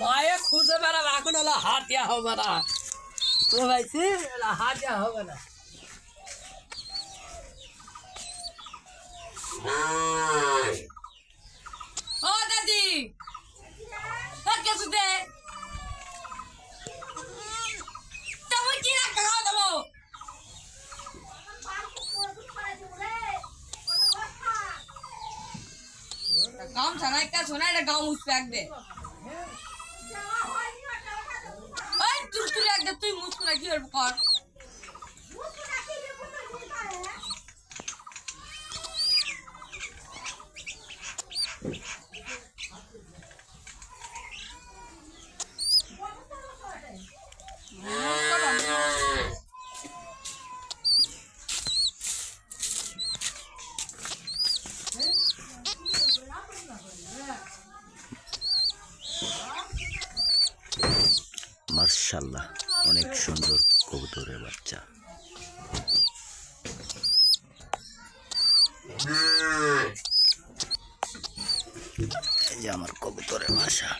মায়ে খুঁজে বেড়াবে এখন হলো হাতিয়া হবে না তো ভাইছি হাতিয়া হবে না ও দাদি কিছু দে তুমি কি রাখা খাওয়া দেবো গাম ছাড়া একটা শোনা এটা গাম মুছবে একদে তুই একদে তুই মুছকু না কি কর মাশাআল্লাহ অনেক সুন্দর কবুতরের বাচ্চা এই যে আমার কবুতরের বাসা